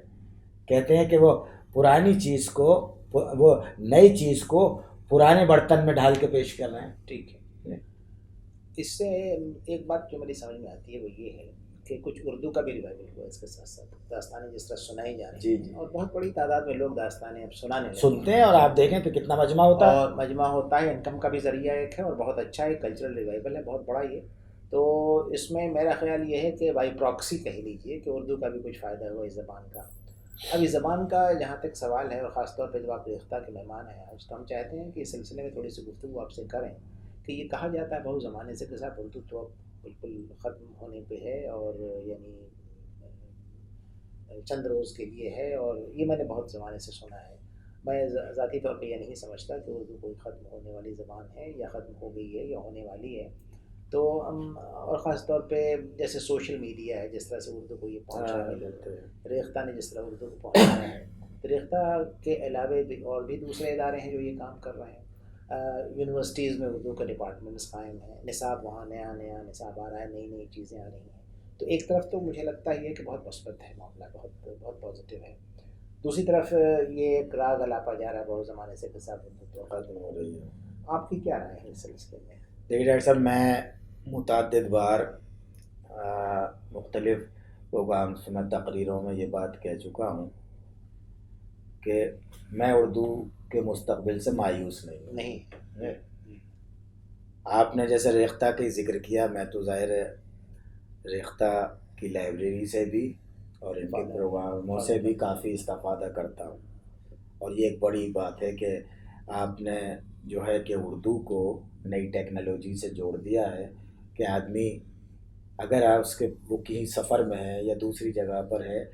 کہتے ہیں کہ وہ پرانی چیز کو، وہ نئی چیز کو پرانے برتن میں ڈھال کے پیش کر رہے ہیں. ٹھیک ہے. اس سے ایک بات جو میری سمجھ میں آتی ہے وہ یہ ہے کہ کچھ اردو کا بھی ریوائول ہوا اس کے ساتھ ساتھ، داستانیں جس طرح سنائی جا رہی ہیں اور بہت بڑی تعداد میں لوگ داستانیں اب سنتے ہیں. اور آپ دیکھیں کہ کتنا مجمع ہوتا ہے، اور مجمع ہوتا ہے، انکم کا بھی ذریعہ ایک ہے اور بہت اچھا ایک کلچرل ریوائول ہے، بہت بڑا یہ. تو اس میں میرا خیال یہ ہے کہ بائی پراکسی کہہ لیجیے کہ اردو کا بھی کچھ فائدہ ہوا اس زبان کا. اب اس زبان کا جہاں تک سوال ہے، اور خاص طور پہ جب آپ ریختہ کے مہمان ہیں آج، تو ہم چاہتے ہیں کہ اس سلسلے میں تھوڑی سی گفتگو آپ سے کریں کہ یہ کہا جاتا ہے بہت زمانے سے کہ صاحب اردو تو اب بالکل ختم ہونے پہ ہے، اور یعنی چند روز کے لیے ہے، اور یہ میں نے بہت زمانے سے سنا ہے. میں ذاتی طور پہ یہ نہیں سمجھتا کہ اردو کوئی ختم ہونے والی زبان ہے یا ختم ہو گئی ہے یا ہونے والی ہے. تو اور خاص طور پہ جیسے سوشل میڈیا ہے جس طرح سے اردو کو یہ پہنچا ہے، ریختہ نے جس طرح اردو کو پہنچایا ہے، ریختہ کے علاوہ بھی اور بھی دوسرے ادارے ہیں جو یہ کام کر رہے ہیں. یونیورسٹیز میں اردو کے ڈپارٹمنٹس قائم ہیں، نصاب وہاں نیا نصاب آ رہا ہے، نئی نئی چیزیں آ رہی ہیں. تو ایک طرف تو مجھے لگتا ہے یہ کہ بہت مثبت ہے معاملہ، بہت بہت پازیٹیو ہے. دوسری طرف یہ ایک راگ الاپا جا رہا ہے بہت زمانے سے کہ صاحب اردو تو ختم ہو رہی ہے. آپ کی کیا رائے ہے اس سلسلے میں؟ دیکھیے ڈاکٹر صاحب، میں متعدد بار مختلف پروگرامس میں تقریروں میں یہ بات کہہ چکا ہوں کہ میں اردو کے مستقبل سے مایوس نہیں. آپ نے جیسے ریختہ کی ذکر کیا، میں تو ظاہر ہے ریختہ کی لائبریری سے بھی اور ان کے پروگراموں سے بھی کافی استفادہ کرتا ہوں. اور یہ ایک بڑی بات ہے کہ آپ نے جو ہے کہ اردو کو نئی ٹیکنالوجی سے جوڑ دیا ہے کہ آدمی اگر اس کے وہ کہیں سفر میں ہے یا دوسری جگہ پر ہے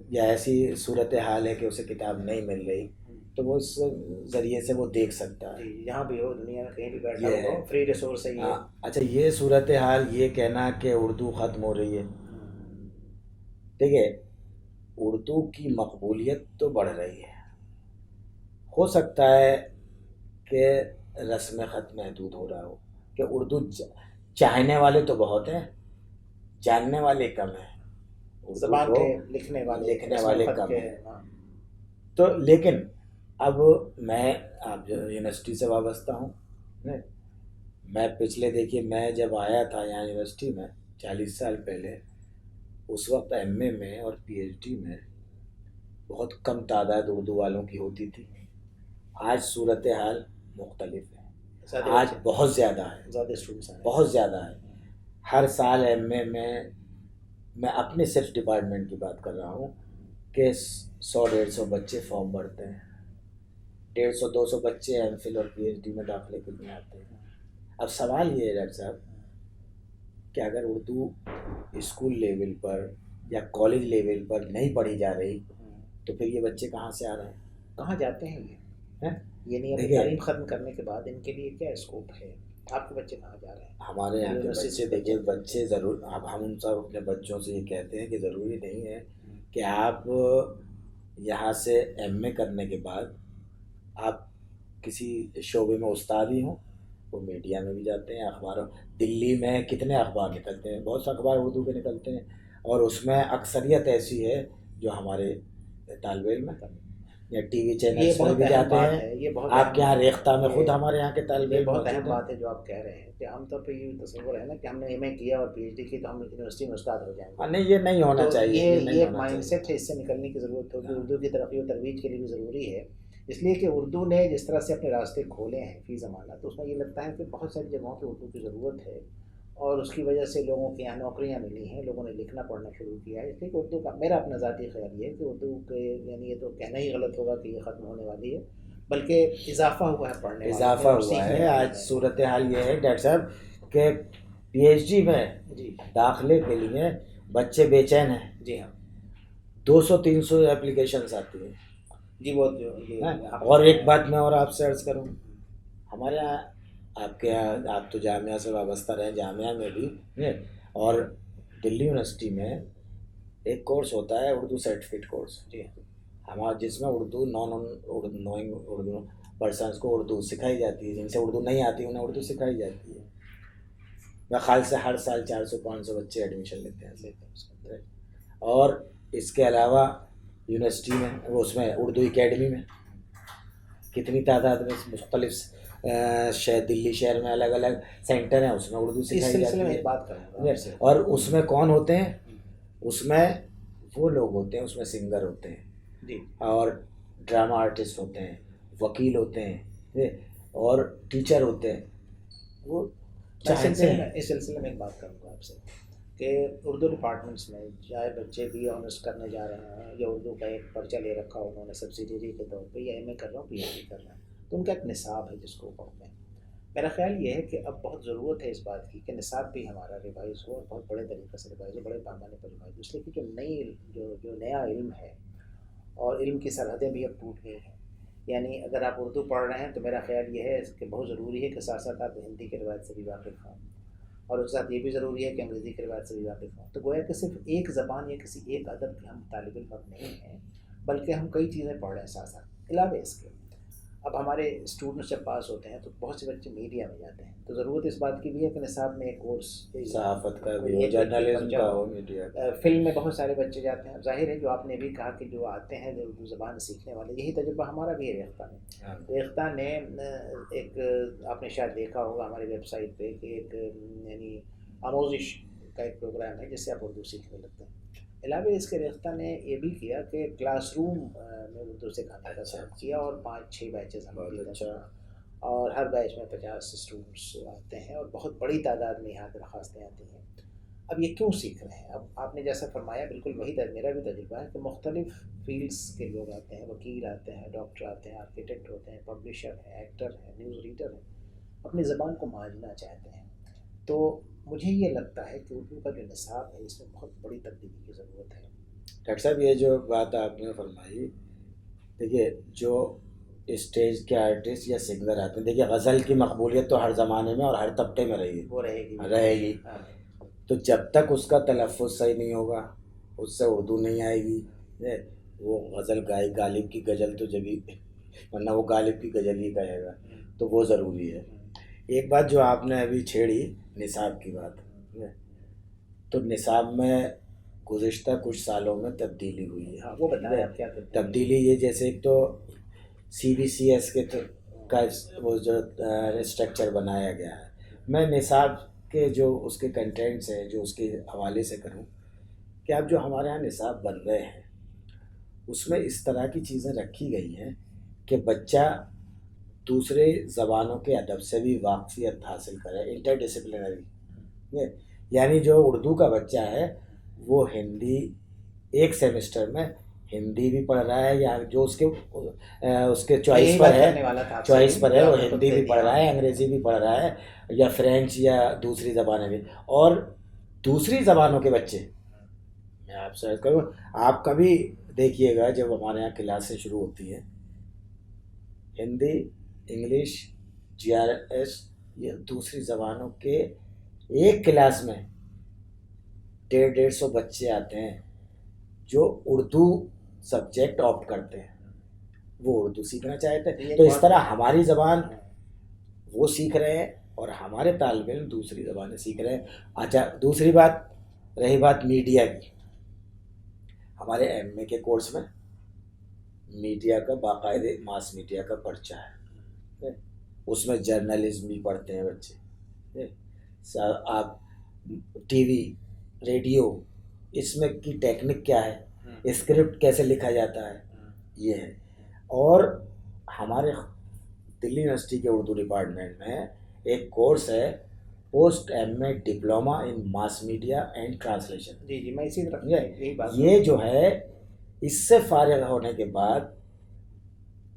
یا ایسی صورتحال ہے کہ اسے کتاب نہیں مل رہی، تو وہ اس ذریعے سے وہ دیکھ سکتا ہے. جہاں بھی ہو دنیا میں کہیں بھی بیٹھا ہو، فری ریسورس ہے یہ. اچھا، یہ صورتحال یہ کہنا کہ اردو ختم ہو رہی ہے، دیکھیے اردو کی مقبولیت تو بڑھ رہی ہے. ہو سکتا ہے کہ رسم خط محدود ہو رہا ہو، کہ اردو چاہنے والے تو بہت ہیں، جاننے والے کم ہیں. زبان کے لکھنے والے کم ہیں. تو لیکن اب میں آپ یونیورسٹی سے وابستہ ہوں. میں پچھلے دیکھیے میں جب آیا تھا یہاں یونیورسٹی میں 40 سال پہلے، اس وقت ایم اے میں اور پی ایچ ڈی میں بہت کم تعداد اردو والوں کی ہوتی تھی. آج صورتحال مختلف ہے. آج بہت زیادہ ہے, زیادہ اسٹوڈنٹس ہیں, بہت زیادہ ہے. ہر سال ایم اے میں اپنے صرف ڈپارٹمنٹ کی بات کر رہا ہوں کہ 100-150 بچے فارم بھرتے ہیں. 150-200 بچے ایم فل اور پی ایچ ڈی میں داخلے کے لیے آتے ہیں. اب سوال یہ ہے ڈاکٹر صاحب کہ اگر اردو اسکول لیول پر یا کالج لیول پر نہیں پڑھی جا رہی تو پھر یہ بچے کہاں سے آ رہے ہیں, کہاں جاتے ہیں یہ؟ یعنی اپنی تعلیم ختم کرنے کے بعد ان کے لیے کیا اسکوپ ہے؟ آپ کے بچے کہاں جا رہے ہیں؟ ہمارے یہاں کے بچے دیکھیے, بچے ضرور, اب ہم ان سب اپنے بچوں سے یہ کہتے ہیں کہ ضروری نہیں ہے کہ آپ یہاں سے ایم اے کرنے کے بعد آپ کسی شعبے میں استاد ہی ہوں. وہ میڈیا میں بھی جاتے ہیں, اخباروں, دلی میں کتنے اخبار نکلتے ہیں, بہت سے اخبار اردو کے نکلتے ہیں, اور اس میں اکثریت ایسی ہے جو ہمارے طالب علم ہیں. یا ٹی وی چینلس پر بھی جاتے ہیں. آپ کے یہاں ریختہ میں خود ہمارے یہاں کے طالب علم بہت اہم بات ہے جو آپ کہہ رہے ہیں کہ عام طور پہ یہ تصور ہے نا کہ ہم نے ایم اے کیا اور پی ایچ ڈی کی تو ہم یونیورسٹی میں استاد ہو جائیں گے. نہیں, یہ نہیں ہونا چاہیے. یہ ایک مائنڈ سیٹ ہے, اس سے نکلنے کی ضرورت ہوگی. اردو کی ترقی و ترویج کے لیے بھی ضروری ہے, اس لیے کہ اردو نے جس طرح سے اپنے راستے کھولے ہیں فی زمانہ, تو اس میں یہ لگتا ہے کہ بہت ساری جگہوں پہ اردو کی ضرورت ہے, اور اس کی وجہ سے لوگوں کے یہاں نوکریاں ملی ہیں, لوگوں نے لکھنا پڑھنا شروع کیا ہے. اس لیے کہ اردو کا میرا اپنا ذاتی خیال یہ ہے کہ اردو کے یعنی یہ تو کہنا ہی غلط ہوگا کہ یہ ختم ہونے والی ہے, بلکہ اضافہ ہوا ہے پڑھنے والوں میں, اضافہ ہوا ہے. آج صورتحال یہ ہے ڈاکٹر صاحب کہ پی ایچ ڈی میں داخلے کے لیے بچے بے چین ہیں. جی ہاں, 200-300 اپلیکیشنس آتی ہیں. جی وہ اور ایک بات میں اور آپ سے عرض کروں, ہمارے یہاں, آپ کے یہاں, آپ تو جامعہ سے وابستہ رہے, جامعہ میں بھی اور دلی یونیورسٹی میں ایک کورس ہوتا ہے اردو سرٹیفکیٹ کورس, ہمارا جس میں اردو نوئنگ اردو پرسنس کو اردو سکھائی جاتی ہے. جن سے اردو نہیں آتی انہیں اردو سکھائی جاتی ہے. میرے خیال سے ہر سال 400-500 بچے ایڈمیشن لیتے ہیں. اور اس کے علاوہ یونیورسٹی میں, اس میں اردو اکیڈمی میں کتنی تعداد میں مختلف دلی شہر میں الگ الگ سینٹر ہیں, اس میں اردو سکھائی جاتی ہے. اور اس میں کون ہوتے ہیں؟ اس میں وہ لوگ ہوتے ہیں, اس میں سنگر ہوتے ہیں, اور ڈرامہ آرٹسٹ ہوتے ہیں, وکیل ہوتے ہیں, اور ٹیچر ہوتے ہیں. وہ اس سلسلے میں ایک بات کروں گا آپ سے کہ اردو ڈپارٹمنٹس میں چاہے بچے بی اے آنرس کرنے جا رہے ہیں یا اردو کا ایک پرچہ لے رکھا ہو انہوں نے سبسیڈری کے طور پہ, یا ایم اے کر رہا ہوں, پی ایچ ڈی کر رہا ہوں, تو ان کا ایک نصاب ہے جس کو پڑھتے ہیں. میرا خیال یہ ہے کہ اب بہت ضرورت ہے اس بات کی کہ نصاب بھی ہمارا ریوائز ہو, اور بہت بڑے طریقے سے ریوائز ہو, بڑے پیمانے پر ریوائز ہو, اس لیے کہ جو نیا علم ہے, اور علم کی سرحدیں بھی اب ٹوٹ گئی ہیں. یعنی اگر آپ اردو پڑھ رہے ہیں تو میرا خیال یہ ہے کہ بہت ضروری ہے کہ ساتھ ساتھ آپ ہندی کے روایت سے بھی واقف ہوں, اور اس کے ساتھ یہ بھی ضروری ہے کہ انگریزی کے روایت سے بھی واقف ہوں. تو گویا کہ صرف ایک زبان یا کسی ایک ادب کے ہم طالب علم اب نہیں ہیں, بلکہ ہم کئی چیزیں پڑھ رہے ہیں ساتھ ساتھ. علاوہ اس کے اب ہمارے اسٹوڈنٹس جب پاس ہوتے ہیں تو بہت سے بچے میڈیا میں جاتے ہیں, تو ضرورت اس بات کی بھی ہے کہ نصاب میں ایک کورس صحافت کا بھی ہو, جرنلزم کا ہو, میڈیا, فلم میں بہت سارے بچے جاتے ہیں. ظاہر ہے جو آپ نے بھی کہا کہ جو آتے ہیں اردو زبان سیکھنے والے, یہی تجربہ ہمارا بھی ہے ریختہ میں. ریختہ نے ایک, آپ نے شاید دیکھا ہوگا ہماری ویب سائٹ پہ کہ ایک یعنی آموزش کا ایک پروگرام ہے جس سے آپ اردو سیکھنے لگتے ہیں. علاوہ اس کے ریختہ نے یہ بھی کیا کہ کلاس روم میں اردو سکھانے کا سبق کیا, اور 5-6 بیچز ہم نے, اور ہر بیچ میں 50 اسٹوڈنٹس آتے ہیں, اور بہت بڑی تعداد میں یہاں درخواستیں آتی ہیں. اب یہ کیوں سیکھ رہے ہیں؟ اب آپ نے جیسا فرمایا بالکل وہی میرا بھی تجربہ ہے کہ مختلف فیلڈس کے لوگ آتے ہیں, وکیل آتے ہیں, ڈاکٹر آتے ہیں, آرکیٹیکٹ ہوتے ہیں, پبلشر ہیں, ایکٹر ہیں, نیوز ریڈر ہیں, اپنی زبان کو ماننا چاہتے ہیں. تو مجھے یہ لگتا ہے کہ اردو کا جو نصاب ہے اس میں بہت بڑی تبدیلی کی ضرورت ہے. ڈاکٹر صاحب یہ جو بات آپ نے فرمائی, دیکھیے جو اسٹیج کے آرٹسٹ یا سنگر آتے ہیں, دیکھیے غزل کی مقبولیت تو ہر زمانے میں اور ہر طبقے میں رہی ہے, وہ رہے گی. تو جب تک اس کا تلفظ صحیح نہیں ہوگا, اس سے اردو نہیں آئے گی. وہ غزل گائے, غالب کی غزل تو جبھی, ورنہ وہ غالب کی غزل ہی کہے گا, تو وہ ضروری ہے. ایک بات جو آپ نے ابھی چھیڑی, نصاب کی بات, تو نصاب میں گزشتہ کچھ سالوں میں تبدیلی ہوئی ہے. وہ بتائیں آپ کیا تبدیلی یہ, جیسے ایک تو CBCS کے کا وہ جو اسٹرکچر بنایا گیا ہے. میں نصاب کے جو اس کے کنٹینٹس ہیں جو اس کے حوالے سے کروں, کہ اب جو ہمارے یہاں نصاب بن رہے ہیں اس میں اس طرح کی چیزیں رکھی گئی ہیں کہ بچہ دوسرے زبانوں کے ادب سے بھی واقفیت حاصل کرے، انٹر ڈسپلنری. یعنی جو اردو کا بچہ ہے وہ ہندی ایک سیمسٹر میں ہندی بھی پڑھ رہا ہے، یا جو اس کے چوائس پر ہے وہ ہندی بھی پڑھ رہا ہے، انگریزی بھی پڑھ رہا ہے، یا فرینچ یا دوسری زبانیں بھی. اور دوسری زبانوں کے بچے، میں آپ سے کروں، آپ کبھی دیکھیے گا جب ہمارے یہاں کلاسیں شروع ہوتی ہیں ہندی، انگلش، جی آر ایس، یہ دوسری زبانوں کے ایک کلاس میں 150 بچے آتے ہیں جو اردو سبجیکٹ آپٹ کرتے ہیں، وہ اردو سیکھنا چاہتے ہیں. تو اس طرح ہماری زبان وہ سیکھ رہے ہیں اور ہمارے طالب علم دوسری زبانیں سیکھ رہے ہیں. اچھا، دوسری بات رہی بات میڈیا کی. ہمارے ایم اے کے کورس میں میڈیا کا باقاعدہ ماس میڈیا کا پرچہ ہے، اس میں جرنلزم بھی پڑھتے ہیں بچے. آپ ٹی وی، ریڈیو، اس میں کی ٹیکنک کیا ہے، اسکرپٹ کیسے لکھا جاتا ہے، یہ ہے. اور ہمارے دلی یونیورسٹی کے اردو ڈپارٹمنٹ میں ایک کورس ہے post M A diploma in mass media and translation. جی میں اسی طرف یہی بات، یہ جو ہے اس سے فارغ ہونے کے بعد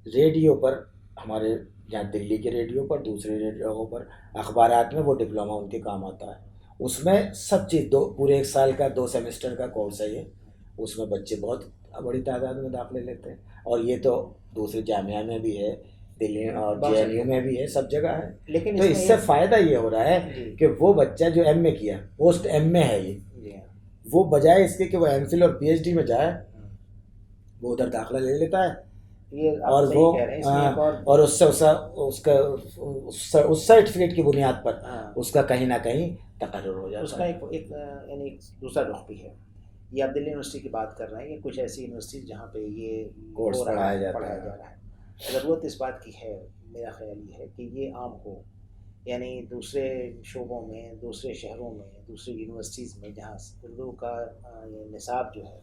ریڈیو پر، ہمارے یہاں دلی کے ریڈیو پر، دوسرے ریڈیو پر، اخبارات میں وہ ڈپلوما ان کے کام آتا ہے. اس میں سب چیز پورے 1 سال کا 2 سیمسٹر کا کورس ہے یہ. اس میں بچے بہت بڑی تعداد میں داخلے لیتے ہیں، اور یہ تو دوسرے جامعہ میں بھی ہے، دلی اور جے این یو میں بھی ہے، سب جگہ ہے. لیکن تو اس سے فائدہ یہ ہو رہا ہے کہ وہ بچہ جو ایم اے کیا، پوسٹ ایم اے ہے یہ، وہ بجائے اس کے کہ وہ ایم فل اور پی ایچ ڈی میں جائے، وہ ادھر داخلہ لے لیتا ہے، اور وہ اور اس سے اس سرٹیفکیٹ کی بنیاد پر اس کا کہیں نہ کہیں تقرر ہو جاتا ہے. اس کا ایک یعنی دوسرا رخ بھی ہے. یہ آپ دلی یونیورسٹی کی بات کر رہے ہیں، یہ کچھ ایسی یونیورسٹی جہاں پہ یہ کورس پڑھایا جا رہا ہے. ضرورت اس بات کی ہے، میرا خیال یہ ہے کہ یہ عام ہو، یعنی دوسرے شعبوں میں، دوسرے شہروں میں، دوسری یونیورسٹیز میں جہاں اردو کا نصاب جو ہے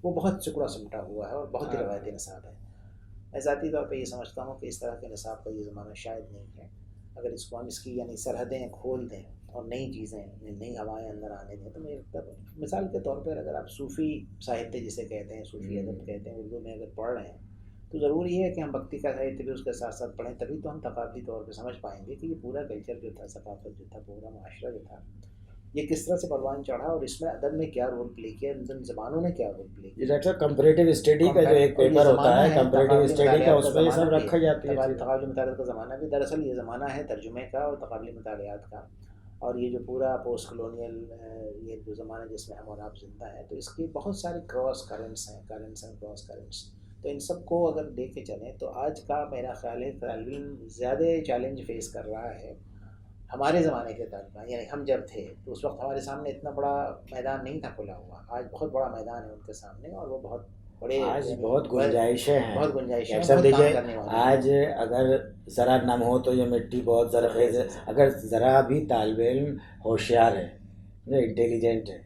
وہ بہت چکڑا سمٹا ہوا ہے اور بہت ہی روایتی نصاب ہے. میں ذاتی طور پہ یہ سمجھتا ہوں کہ اس طرح کے نصاب کا یہ زمانہ شاید نہیں ہے. اگر اس کو ہم اس کی یعنی سرحدیں کھول دیں اور نئی چیزیں، نئی ہوائیں اندر آنے دیں، تو میرے مثال کے طور پر اگر آپ صوفی ساہتیہ جسے کہتے ہیں، صوفی ادب کہتے ہیں، اردو میں اگر پڑھ رہے ہیں تو ضروری ہے کہ ہم بھکتی کا ساہتیہ بھی اس کے ساتھ ساتھ پڑھیں، تبھی تو ہم ثقافتی طور پہ سمجھ پائیں گے کہ یہ پورا کلچر جو تھا، ثقافت جو تھا، پورا معاشرہ جو تھا، یہ کس طرح سے پروان چڑھا اور اس میں ادب نے کیا رول پلے کیا، ان زبانوں نے کیا رول پلے کیا. ڈاکٹر کمپریٹیو اسٹڈی کا جو ایک پیپر ہوتا ہے، کمپریٹیو اسٹڈی کا، اس میں یہ سب رکھا جاتی ہے. تقابلی مطالعات کا زمانہ بھی دراصل یہ زمانہ ہے ترجمے کا اور تقابلی مطالعات کا. اور یہ جو پورا پوسٹ کلونیل یہ جو زمانہ جس میں ہم اور آپ زندہ ہیں، تو اس کی بہت سارے کراس کرنٹس ہیں، کرنٹس اینڈ کراس کرنٹس. تو ان سب کو اگر لے کے چلیں تو آج کا میرا خیال ہے طالب علم زیادہ چیلنج فیس کر رہا ہے. ہمارے زمانے کے طالبان، یعنی ہم جب تھے تو اس وقت ہمارے سامنے اتنا بڑا میدان نہیں تھا کھلا ہوا. آج بہت بڑا میدان ہے ان کے سامنے، اور وہ بہت بڑے، آج بہت گنجائشیں ہیں. بہت گنجائشیں ہیں. سب دیکھیے، آج اگر ذرا نم ہو تو یہ مٹی بہت زرخیز ہے. اگر ذرا بھی طالب علم ہوشیار ہے، انٹیلیجنٹ ہے،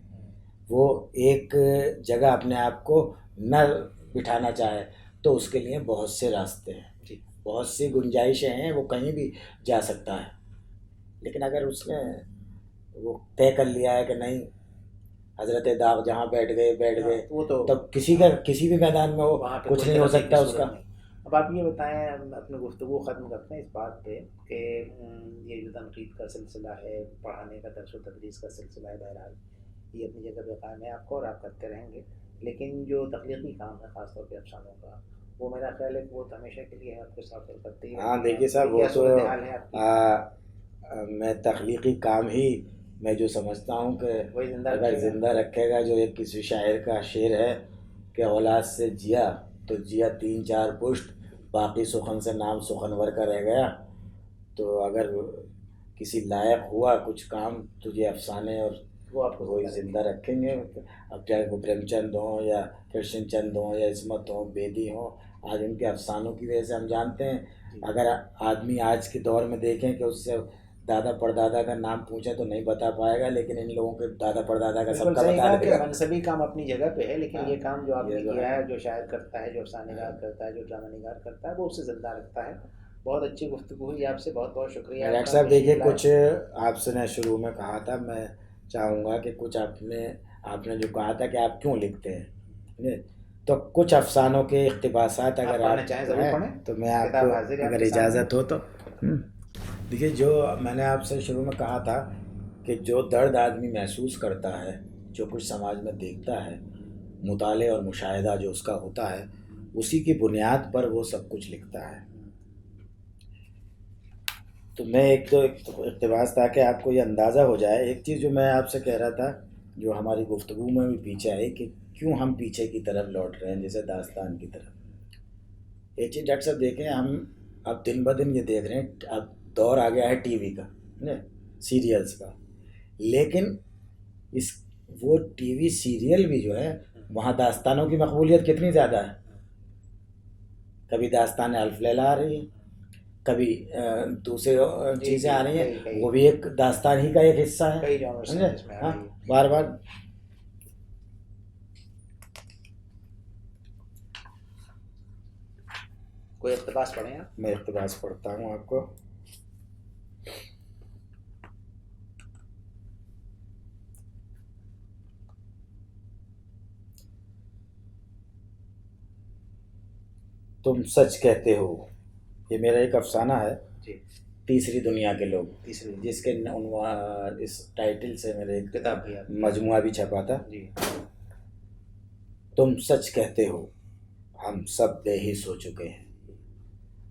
وہ ایک جگہ اپنے آپ کو نہ بٹھانا چاہے تو اس کے لیے بہت سے راستے ہیں، بہت سی گنجائشیں ہیں، وہ کہیں بھی جا سکتا ہے. لیکن اگر اس نے وہ طے کر لیا ہے کہ نہیں، حضرت داغ جہاں بیٹھ گئے تب کسی بھی میدان میں وہ کچھ نہیں ہو سکتا اس کا. اب آپ یہ بتائیں، اپنی گفتگو ختم کرتے ہیں اس بات پہ کہ یہ جو تنقید کا سلسلہ ہے، پڑھانے کا، درس و تدریس کا سلسلہ ہے، بہرحال یہ اپنی جگہ پہ قائم ہے، آپ کو اور آپ کرتے رہیں گے. لیکن جو تخلیقی کام ہے خاص طور پہ افسانوں کا، وہ میرا خیال ہے کہ وہ ہمیشہ کے لیے آپ کے ساتھ کرتے ہیں. ہاں دیکھیے صاحب، وہ تو میں تخلیقی کام ہی میں جو سمجھتا ہوں کہ اگر زندہ رکھے گا، جو ایک کسی شاعر کا شعر ہے کہ اولاد سے جیا تو جیا 3-4 پشت، باقی سخن سے نام سخنور کا رہ گیا. تو اگر کسی لائق ہوا کچھ کام تو یہ افسانے اور وہ آپ کو وہی زندہ رکھیں گے. اب چاہے وہ پریم چند ہوں یا کرشن چند ہوں یا عصمت ہوں، بیدی ہوں، آج ان کے افسانوں کی وجہ سے ہم جانتے ہیں. اگر آدمی آج کے دور میں دیکھیں کہ اس سے دادا پردادا کا نام پوچھیں تو نہیں بتا پائے گا، لیکن ان لوگوں کے دادا پردادا کا سب بالکل کا صحیح بتا کہا دے کہ گا. منصبی کام اپنی جگہ پہ ہے، لیکن یہ کام جو آپ نے یہ جو کیا ہے، جو شاعر کرتا ہے، جو افسانہ نگار کرتا ہے، جو ڈرامہ نگار کرتا ہے، وہ اسے زندہ رکھتا ہے. بہت اچھی گفتگو ہوئی آپ سے، بہت بہت شکریہ. ڈاکٹر صاحب دیکھیے، کچھ آپ سے نے شروع میں کہا تھا، میں چاہوں گا کہ کچھ آپ نے جو کہا تھا کہ آپ کیوں لکھتے ہیں، تو کچھ افسانوں کے اقتباسات اگر آپ چاہیں ضرور پڑھیں تو میں آپ کو اگر اجازت ہو تو. دیکھیے، جو میں نے آپ سے شروع میں کہا تھا کہ جو درد آدمی محسوس کرتا ہے، جو کچھ سماج میں دیکھتا ہے، مطالعہ اور مشاہدہ جو اس کا ہوتا ہے، اسی کی بنیاد پر وہ سب کچھ لکھتا ہے. تو میں ایک دو اقتباس تاکہ آپ کو یہ اندازہ ہو جائے. ایک چیز جو میں آپ سے کہہ رہا تھا، جو ہماری گفتگو میں بھی پیچھے آئی، کہ کیوں ہم پیچھے کی طرف لوٹ رہے ہیں، جیسے داستان کی طرف. ایک چیز ڈاکٹر صاحب دیکھیں، ہم اب دن بدن یہ دیکھ رہے ہیں، اب دور آ گیا ہے ٹی وی کا، سیریلز کا، لیکن وہ ٹی وی سیریل بھی جو ہے، وہاں داستانوں کی مقبولیت کتنی زیادہ ہے. کبھی داستان الف لیلا آ رہی ہے، کبھی دوسرے چیزیں آ رہی ہیں، وہ بھی ایک داستان ہی کا ایک حصہ ہے. بار بار کوئی اقتباس پڑھیں آپ. میں اقتباس پڑھتا ہوں آپ کو. تم سچ کہتے ہو، یہ میرا ایک افسانہ ہے. تیسری دنیا کے لوگ، جس کے اس ٹائٹل سے میرے ایک کتاب مجموعہ بھی چھپا تھا. تم سچ کہتے ہو، ہم سب بے حس ہو چکے ہیں.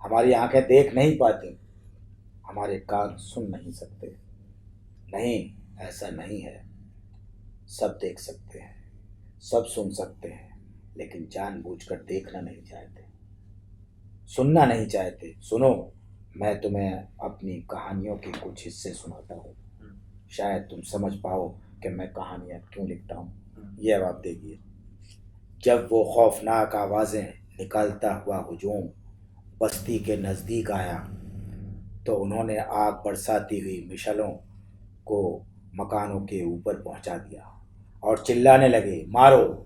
ہماری آنکھیں دیکھ نہیں پاتی، ہمارے کان سن نہیں سکتے. نہیں، ایسا نہیں ہے. سب دیکھ سکتے ہیں، سب سن سکتے ہیں، لیکن جان بوجھ کر دیکھنا نہیں چاہتے، سننا نہیں چاہتے. سنو، میں تمہیں اپنی کہانیوں کے کچھ حصے سناتا ہوں، شاید تم سمجھ پاؤ کہ میں کہانیاں کیوں لکھتا ہوں. یہ اب آپ دیکھیے. جب وہ خوفناک آوازیں نکالتا ہوا ہجوم بستی کے نزدیک آیا، تو انہوں نے آگ برساتی ہوئی مشعلوں کو مکانوں کے اوپر پہنچا دیا اور چلانے لگے، مارو،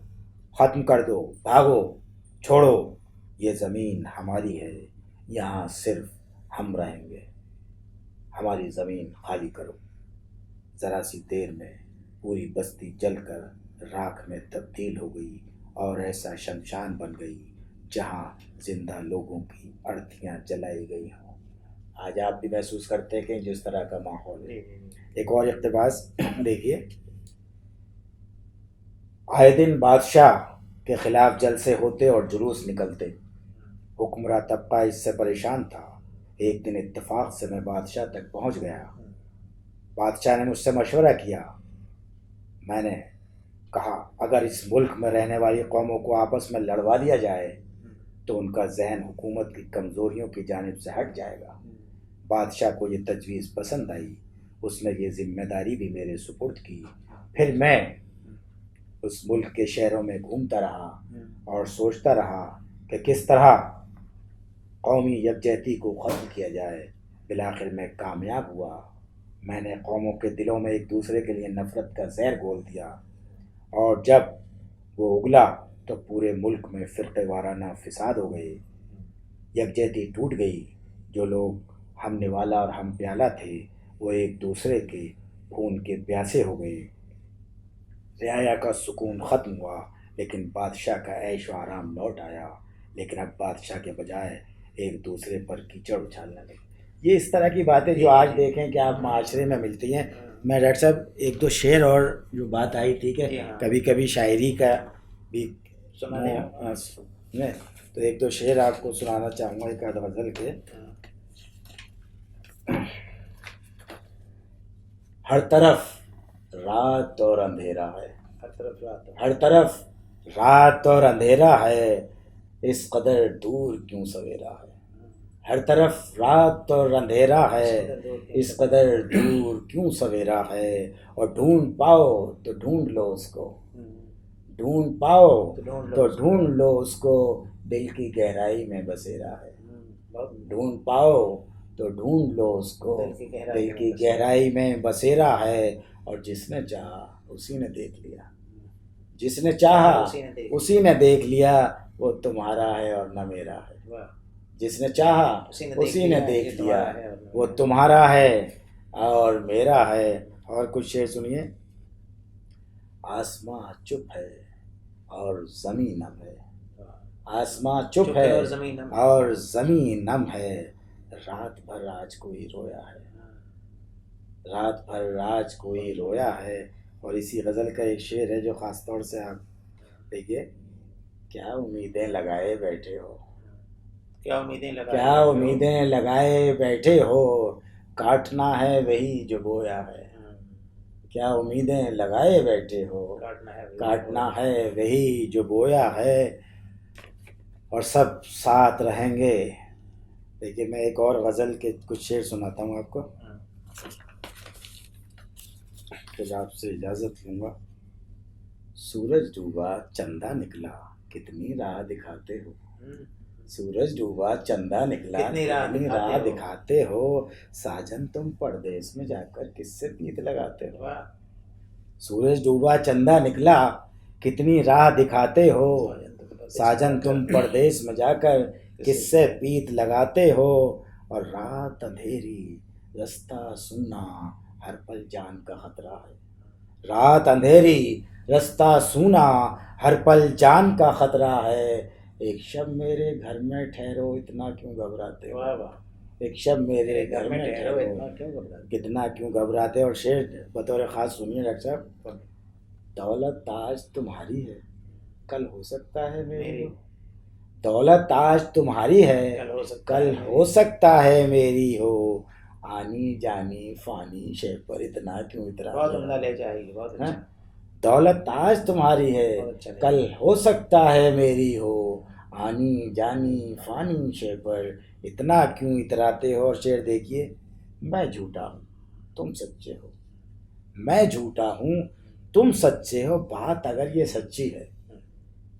ختم کر دو، بھاگو، چھوڑو، یہ زمین ہماری ہے، یہاں صرف ہم رہیں گے، ہماری زمین خالی کرو. ذرا سی دیر میں پوری بستی جل کر راکھ میں تبدیل ہو گئی اور ایسا شمشان بن گئی جہاں زندہ لوگوں کی ارتھیاں جلائی گئی ہوں. آج آپ بھی محسوس کرتے ہیں کہ جس طرح کا ماحول ہے. ایک اور اقتباس دیکھیے. آئے دن بادشاہ کے خلاف جلسے ہوتے اور جلوس نکلتے. حکمراں طبقہ اس سے پریشان تھا. ایک دن اتفاق سے میں بادشاہ تک پہنچ گیا. بادشاہ نے مجھ سے مشورہ کیا. میں نے کہا، اگر اس ملک میں رہنے والی قوموں کو آپس میں لڑوا دیا جائے تو ان کا ذہن حکومت کی کمزوریوں کی جانب سے ہٹ جائے گا. بادشاہ کو یہ تجویز پسند آئی. اس نے یہ ذمہ داری بھی میرے سپرد کی. پھر میں اس ملک کے شہروں میں گھومتا رہا اور سوچتا رہا کہ کس طرح قومی یکجہتی کو ختم کیا جائے. بالآخر میں کامیاب ہوا. میں نے قوموں کے دلوں میں ایک دوسرے کے لیے نفرت کا زہر گھول دیا، اور جب وہ اگلا تو پورے ملک میں فرقے وارانہ فساد ہو گئے. یکجہتی ٹوٹ گئی. جو لوگ ہم نوالا اور ہم پیالہ تھے وہ ایک دوسرے کے خون کے پیاسے ہو گئے. رعایا کا سکون ختم ہوا، لیکن بادشاہ کا عیش و آرام لوٹ آیا. لیکن اب بادشاہ کے بجائے ایک دوسرے پر کیچڑ اچھالنے لگے. یہ اس طرح کی باتیں جو آج دیکھیں کہ آپ معاشرے میں ملتی ہیں. میں ڈاکٹر صاحب ایک دو شعر اور جو بات آئی تھی کہ کبھی کبھی شاعری کا بھی تو ایک دو شعر آپ کو سنانا چاہوں گا، ایک آدھ غزل کے. ہر طرف رات اور اندھیرا ہے، ہر طرف رات اور اندھیرا ہے، اس قدر دور کیوں سویرا ہے. ہر طرف رات اور اندھیرا ہے، اس قدر دور کیوں سویرا ہے. اور ڈھونڈ پاؤ تو ڈھونڈ لو اس کو، ڈھونڈ پاؤ تو ڈھونڈ لو اس کو، دل کی گہرائی میں بسیرا ہے. ڈھونڈ پاؤ تو ڈھونڈ لو اس کو، دل کی گہرائی میں بسیرا ہے، اور جس نے چاہا اسی نے دیکھ لیا، جس نے چاہا اسی نے دیکھ لیا، وہ تمہارا ہے اور نہ میرا ہے، جس نے چاہا اسی نے دیکھ لیا، وہ تمہارا ہے اور میرا ہے۔ اور کچھ شعر سنیے۔ آسماں چپ ہے اور زمین نم ہے، آسماں چپ ہے اور زمین نم ہے، رات بھر آج کوئی رویا ہے، رات بھر آج کوئی رویا ہے۔ اور اسی غزل کا ایک شعر ہے جو خاص طور سے آپ دیکھیے۔ کیا امیدیں لگائے بیٹھے ہو، کیا امیدیں لگائے بیٹھے ہو، کاٹنا ہے وہی جو بویا ہے، کیا امیدیں لگائے بیٹھے ہو، کاٹنا ہے وہی جو بویا ہے، اور سب ساتھ رہیں گے۔ دیکھیے میں ایک اور غزل کے کچھ شعر سناتا ہوں آپ کو، پھر آپ سے اجازت لوں گا۔ سورج ڈوبا چندہ نکلا کتنی راہ دکھاتے ہو، سورج ڈوبا چندہ نکلا کتنی راہ دکھاتے ہو، ساجن تم پردیس میں جا کر کس سے پیت لگاتے ہو، سورج ڈوبا چندہ نکلا کتنی راہ دکھاتے ہو، ساجن تم پردیس میں جا کر کس سے پیت لگاتے ہو، اور رات اندھیری رستہ سونا ہر پل جان کا خطرہ ہے، رات اندھیری رستہ سونا ہر پل جان کا خطرہ ہے، ایک شب میرے گھر میں ٹھہرو اتنا کیوں گھبراتے ہو، ایک شب میرے گھر میں ٹھہرو کتنا کیوں گھبراتے ہو۔ اور شعر بطور خاص سنیے ڈاکٹر صاحب۔ دولت تاج تمہاری ہے کل ہو سکتا ہے میری، دولت تاج تمہاری ہے کل ہو سکتا ہے میری ہو، آنی جانی فانی شے پر اتنا کیوں اتراتے ہو، دولت تاج تمہاری ہے کل ہو سکتا ہے میری ہو، آنی جانی فانی شے پر اتنا کیوں اتراتے ہو۔ اور شعر دیکھیے۔ میں جھوٹا ہوں تم سچے ہو، میں جھوٹا ہوں تم سچے ہو، بات اگر یہ سچی ہے،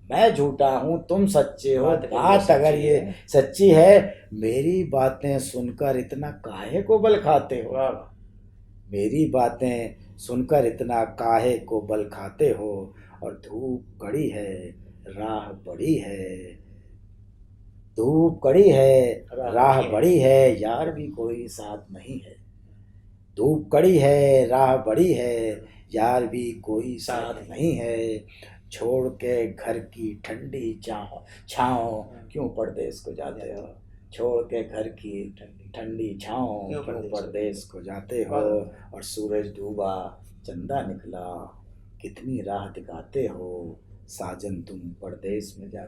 میں جھوٹا ہوں تم سچے ہو، بات اگر یہ سچی ہے، میری باتیں سن کر اتنا کاہے کو بل کھاتے ہو، میری باتیں سن کر اتنا کاہے کو بل کھاتے ہو، اور دھوپ کڑی ہے راہ بڑی ہے، دھوپ کڑی ہے راہ بڑی ہے، یار بھی کوئی ساتھ نہیں ہے، دھوپ کڑی ہے راہ بڑی ہے، یار بھی کوئی ساتھ نہیں ہے، چھوڑ کے گھر کی ٹھنڈی چھاؤں کیوں پردیس کو جاتے ہو، چھوڑ کے گھر کی ٹھنڈی چھاؤں کیوں پردیس کو جاتے ہو، اور سورج ڈوبا چندہ نکلا کتنی راہ دکھاتے ہو، ساجن تم پردیس میں جاتے